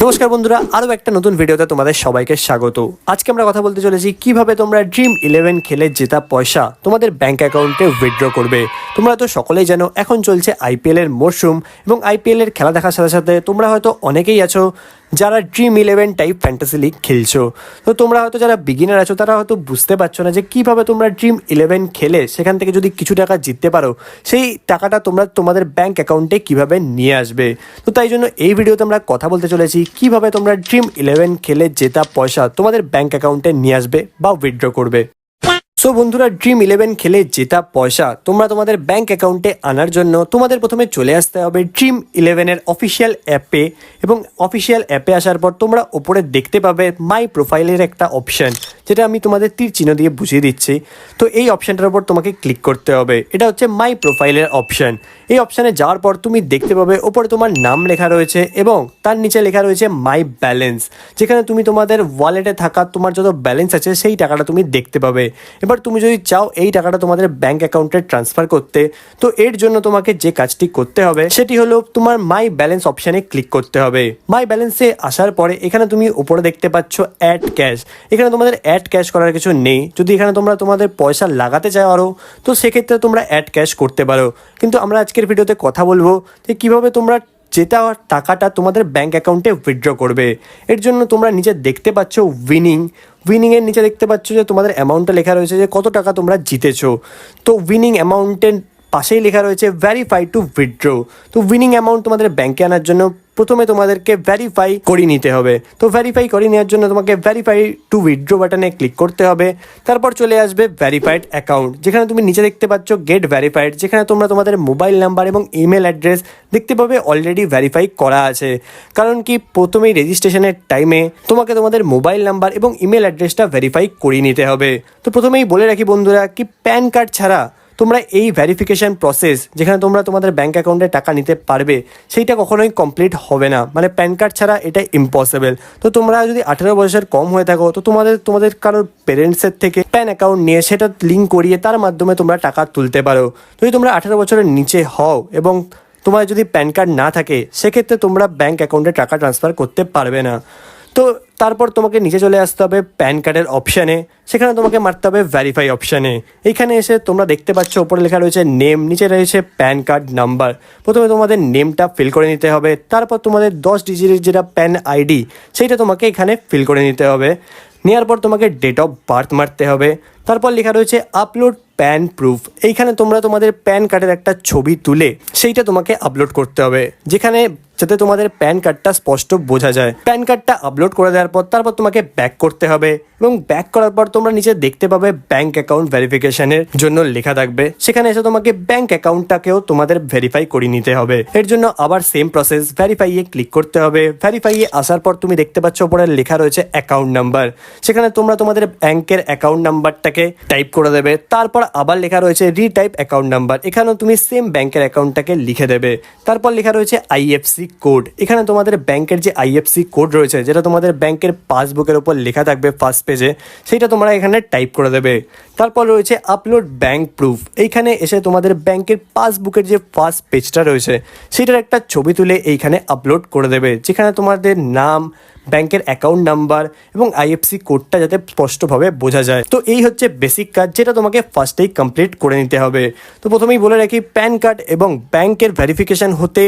নমস্কার বন্ধুরা, আরও একটা নতুন ভিডিওতে তোমাদের সবাইকে স্বাগত। আজকে আমরা কথা বলতে চলেছি কিভাবে তোমরা ড্রিম 11 খেলে জেতা পয়সা তোমাদের ব্যাংক অ্যাকাউন্টে উইথড্র করবে। তোমরা তো সকলেই জানো এখন চলছে আইপিএল এর মরশুম এবং আইপিএল এর খেলা দেখার সাথে সাথে তোমরা হয়তো অনেকেই আছো যারা ড্রিম 11 টাইপ ফ্যান্টাসি লিগ খেলছো। তো তোমরা হয়তো যারা বিগিনার আছো তারা হয়তো বুঝতে পারছো না যে কিভাবে তোমরা ড্রিম 11 খেলে সেখান থেকে যদি কিছু টাকা জিততে পারো সেই টাকাটা তোমরা তোমাদের ব্যাংক অ্যাকাউন্টে কিভাবে নিয়ে আসবে। তো তাই জন্য এই ভিডিওতে আমরা কথা বলতে চলেছি কিভাবে তোমরা ড্রিম 11 খেলে জেতা পয়সা তোমাদের ব্যাংক অ্যাকাউন্টে নিয়ে আসবে বা উইথড্র করবে। সো বন্ধুরা, ড্রিম 11 খেলে জেতা পয়সা তোমরা তোমাদের ব্যাংক অ্যাকাউন্টে আনার জন্য তোমাদের প্রথমে চলে আসতে হবে ড্রিম 11 এর অফিসিয়াল অ্যাপে, এবং অফিসিয়াল অ্যাপে আসার পর তোমরা ওপরে দেখতে পাবে মাই প্রোফাইলের একটা অপশান, যেটা আমি তোমাদের তীর চিহ্ন দিয়ে বুঝিয়ে দিচ্ছি। তো এই অপশানটার উপর তোমাকে ক্লিক করতে হবে। এটা হচ্ছে মাই প্রোফাইলের অপশান। এই অপশানে যাওয়ার পর তুমি দেখতে পাবে ওপরে তোমার নাম লেখা রয়েছে এবং তার নিচে লেখা রয়েছে মাই ব্যালেন্স, যেখানে তুমি তোমাদের ওয়ালেটে থাকা তোমার যত ব্যালেন্স আছে সেই টাকাটা তুমি দেখতে পাবে। এবার তুমি যদি চাও এই টাকাটা তোমাদের ব্যাংক অ্যাকাউন্টে ট্রান্সফার করতে, তো এর জন্য তোমাকে যে কাজটি করতে হবে সেটি হলো তোমার মাই ব্যালেন্স অপশানে ক্লিক করতে হবে। মাই ব্যালেন্সে আসার পরে এখানে তুমি উপরে দেখতে পাচ্ছ অ্যাড ক্যাশ। এখানে তোমাদের অ্যাড ক্যাশ করার কিছু নেই। যদি এখানে তোমরা তোমাদের পয়সা লাগাতে চাও আরও, তো সেক্ষেত্রে তোমরা অ্যাড ক্যাশ করতে পারো। কিন্তু আমরা আজকের ভিডিওতে কথা বলবো যে কীভাবে তোমরা যেটা টাকাটা তোমাদের ব্যাংক অ্যাকাউন্টে উইথড্র করবে। এর জন্য তোমরা নিচে দেখতে পাচ্ছ উইনিংয়ের নিচে দেখতে পাচ্ছ যে তোমাদের অ্যামাউন্টটা লেখা রয়েছে যে কত টাকা তোমরা জিতেছো। তো উইনিং অ্যামাউন্টের পাশেই লেখা রয়েছে ভেরিফাই টু উইথড্র। তো উইনিং অ্যামাউন্ট তোমাদের ব্যাংকে আনার জন্য প্রথমে তোমাদেরকে ভেরিফাই করে নিতে হবে। তো ভেরিফাই করে নেওয়ার জন্য তোমাকে ভেরিফাই টু উইথড্র বাটনে ক্লিক করতে হবে। তারপর চলে আসবে ভেরিফাইড অ্যাকাউন্ট, যেখানে তুমি নিচে দেখতে পাচ্ছ গেট ভেরিফাইড, যেখানে তোমরা তোমাদের মোবাইল নাম্বার এবং ইমেল অ্যাড্রেস দেখতে পাবে অলরেডি ভেরিফাই করা আছে। কারণ কি প্রথমেই রেজিস্ট্রেশনের টাইমে তোমাকে তোমাদের মোবাইল নাম্বার এবং ইমেল অ্যাড্রেসটা ভেরিফাই করিয়ে নিতে হবে। তো প্রথমেই বলে রাখি বন্ধুরা কি প্যান কার্ড ছাড়া তোমরা এই ভেরিফিকেশান প্রসেস যেখানে তোমরা তোমাদের ব্যাংক অ্যাকাউন্টে টাকা নিতে পারবে সেইটা কখনোই কমপ্লিট হবে না। মানে প্যান কার্ড ছাড়া এটা ইম্পসিবল। তো তোমরা যদি 18 বছরের কম হয়ে থাকো তো তোমাদের কারোর পেরেন্টসের থেকে প্যান অ্যাকাউন্ট নিয়ে সেটা লিঙ্ক করিয়ে তার মাধ্যমে তোমরা টাকা তুলতে পারো। যদি তোমরা 18 বছরের নিচে হও এবং তোমার যদি প্যান কার্ড না থাকে সেক্ষেত্রে তোমরা ব্যাংক অ্যাকাউন্টে টাকা ট্রান্সফার করতে পারবে না। তো তারপর তোমাকে নিচে চলে আসতে হবে প্যান কার্ডের অপশানে, সেখানে তোমাকে মারতে হবে ভেরিফাই অপশানে। এইখানে এসে তোমরা দেখতে পাচ্ছ ওপরে লেখা রয়েছে নেম, নিচে রয়েছে প্যান কার্ড নাম্বার। প্রথমে তোমাদের নেমটা ফিল করে নিতে হবে, তারপর তোমাদের 10 ডিজিটের যেটা প্যান আইডি সেইটা তোমাকে এখানে ফিল করে নিতে হবে। নেওয়ার পর তোমাকে ডেট অফ বার্থ মারতে হবে। তারপর লেখা রয়েছে আপলোড প্যান প্রুফ। এইখানে তোমরা তোমাদের প্যান কার্ডের একটা ছবি তুলে সেইটা তোমাকে আপলোড করতে হবে, যেখানে যাতে তোমাদের প্যান কার্ডটা স্পষ্ট বোঝা যায়। প্যান কার্ডটা আপলোড করে দেওয়ার পর তারপর তোমাকে ব্যাক করতে হবে, এবং ব্যাক করার পর তোমরা নিচে দেখতে পাবে ব্যাংক অ্যাকাউন্ট ভেরিফিকেশনের জন্য লেখা থাকবে। সেখানে এসে তোমাকে ব্যাংক অ্যাকাউন্টটাকেও তোমাদের ভেরিফাই করে নিতে হবে। এর জন্য আবার সেম প্রসেস, ভেরিফাইয়ে ক্লিক করতে হবে। ভেরিফাইয়ে আসার পর তুমি দেখতে পাচ্ছ ওপরে লেখা রয়েছে অ্যাকাউন্ট নাম্বার, সেখানে তোমরা তোমাদের ব্যাংকের অ্যাকাউন্ট নাম্বারটাকে টাইপ করে দেবে। তারপর আবার লেখা রয়েছে রিটাইপ অ্যাকাউন্ট নাম্বার, এখানেও তুমি সেম ব্যাংকের অ্যাকাউন্টটাকে লিখে দেবে। তারপর লেখা রয়েছে আইএফসি কোড, এখানে তোমাদের ব্যাংকের যে আইএফসি কোড রয়েছে যেটা তোমাদের ব্যাংকের পাসবুকের উপর লেখা থাকবে ফার্স্ট পেজে, সেইটা তোমরা এখানে টাইপ করে দেবে। তারপর রয়েছে আপলোড ব্যাংক প্রুফ, এইখানে এসে তোমাদের ব্যাংকের পাসবুকের যে ফার্স্ট পেজটা রয়েছে সেটার একটা ছবি তুলে এইখানে আপলোড করে দেবে, যেখানে তোমাদের নাম, ব্যাংকের অ্যাকাউন্ট নাম্বার এবং আইএফসি কোডটা যাতে স্পষ্টভাবে বোঝা যায়। তো এই হচ্ছে বেসিক কাজ, যেটা তোমাকে ফার্স্টেই কমপ্লিট করে নিতে হবে। তো প্রথমেই বলে রাখি প্যান কার্ড এবং ব্যাংকের ভেরিফিকেশান হতে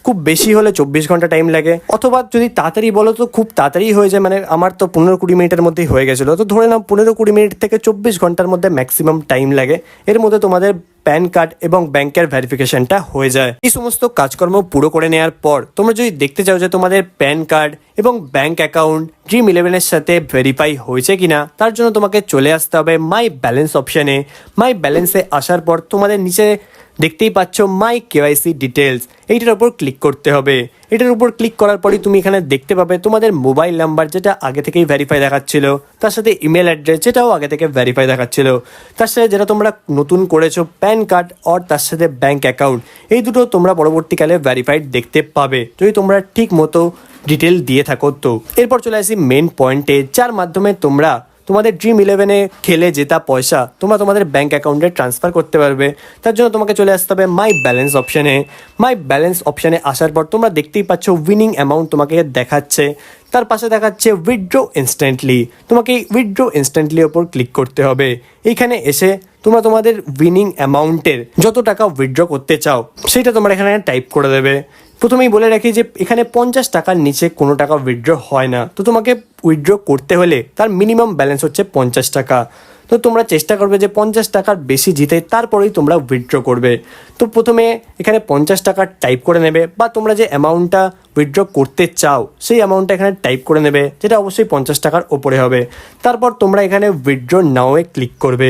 খুব বেশি হলে 24 ঘন্টা টাইম লাগে, অথবা যদি তাড়াতাড়ি বলো তো খুব তাড়াতাড়ি হয়ে যায়। মানে আমার তো 15-20 মিনিটের মধ্যেই হয়ে গেছিলো। তো ধরে নাও 15-20 মিনিট থেকে 24 ঘন্টার মধ্যে ম্যাক্সিমাম টাইম লাগে। এর মধ্যে তোমাদের প্যান কার্ড এবং ব্যাংকের ভেরিফিকেশনটা হয়ে যায়। এই সমস্ত কাজকর্ম পুরো করে নেওয়ার পর তোমরা যদি দেখতে চাও যে তোমাদের প্যান কার্ড এবং ব্যাংক অ্যাকাউন্ট ড্রিম 11-এর সাথে ভেরিফাই হয়েছে কিনা, তার জন্য তোমাকে চলে আসতে হবে মাই ব্যালেন্স অপশানে। মাই ব্যালেন্সে আসার পর তোমাদের নিচে দেখতেই পাচ্ছ মাই কেওয়াইসি ডিটেলস, এইটার উপর ক্লিক করতে হবে। এটার উপর ক্লিক করার পরই তুমি এখানে দেখতে পাবে তোমাদের মোবাইল নাম্বার যেটা আগে থেকেই ভেরিফাই দেখাচ্ছিল, তার সাথে ইমেল অ্যাড্রেস যেটাও আগে থেকে ভেরিফাই দেখাচ্ছিল, তার সাথে যেটা তোমরা নতুন করেছো প্যান কার্ড আর তার সাথে ব্যাংক অ্যাকাউন্ট, এই দুটো তোমরা পরবর্তীকালে ভেরিফাইড দেখতে পাবে যদি তোমরা ঠিক মতো ডিটেল দিয়ে থাকো। তো এরপর চলে আসি মেন পয়েন্টে, যার মাধ্যমে তোমরা তোমাদের ড্রিম ইলেভেনে খেলে জেতা পয়সা তোমরা তোমাদের ব্যাঙ্ক অ্যাকাউন্টে ট্রান্সফার করতে পারবে। তার জন্য তোমাকে চলে আসতে হবে মাই ব্যালেন্স অপশানে। মাই ব্যালেন্স অপশানে আসার পর তোমরা দেখতেই পাচ্ছ উইনিং অ্যামাউন্ট তোমাকে দেখাচ্ছে, তার পাশে দেখাচ্ছে উইথড্র ইনস্ট্যান্টলি। তোমাকে এই উইথড্র ইনস্ট্যান্টলি ওপর ক্লিক করতে হবে। এইখানে এসে তোমরা তোমাদের উইনিং অ্যামাউন্টের যত টাকা উইথড্র করতে চাও সেটা তোমরা এখানে টাইপ করে দেবে। প্রথমেই বলে রাখি যে এখানে 50 টাকার নিচে কোনো টাকা উইথড্র হয় না, তো তোমাকে উইথড্র করতে হলে তার মিনিমাম ব্যালেন্স হচ্ছে 50 টাকা। তো তোমরা চেষ্টা করবে যে 50 টাকার বেশি জিতে তারপরেই তোমরা উইথড্র করবে। তো প্রথমে এখানে 50 টাকা টাইপ করে নেবে, বা তোমরা যে অ্যামাউন্টটা উইথড্র করতে চাও সেই অ্যামাউন্টটা এখানে টাইপ করে নেবে, যেটা অবশ্যই 50 টাকার ওপরে হবে। তারপর তোমরা এখানে উইথড্র নাওয়ে ক্লিক করবে।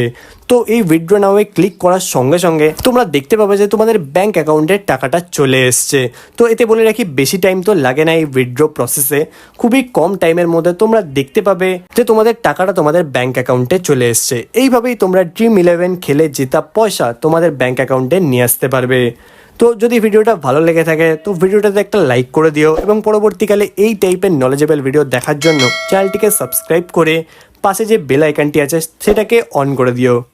তো এই উইথড্র নাওয়ে ক্লিক করার সঙ্গে সঙ্গে তোমরা দেখতে পাবে যে তোমাদের ব্যাঙ্ক অ্যাকাউন্টে টাকাটা চলে এসছে। তো এতে বলে রাখি বেশি টাইম তো লাগে না এই উইথড্র প্রসেসে, খুবই কম টাইমের মধ্যে তোমরা দেখতে পাবে যে তোমাদের টাকাটা তোমাদের ব্যাঙ্ক অ্যাকাউন্টে চলে এসছে। এইভাবেই তোমরা ড্রিম ইলেভেন খেলে জেতা পয়সা তোমাদের ব্যাঙ্ক অ্যাকাউন্টে নিয়ে আসতে পারবে। তো যদি ভিডিওটা ভালো লেগে থাকে তো ভিডিওটাতে একটা লাইক করে দিও, এবং পরবর্তীকালে এই টাইপের নলেজেবল ভিডিও দেখার জন্য চ্যানেলটিকে সাবস্ক্রাইব করে পাশে যে বেল আইকনটি আছে সেটাকে অন করে দিও।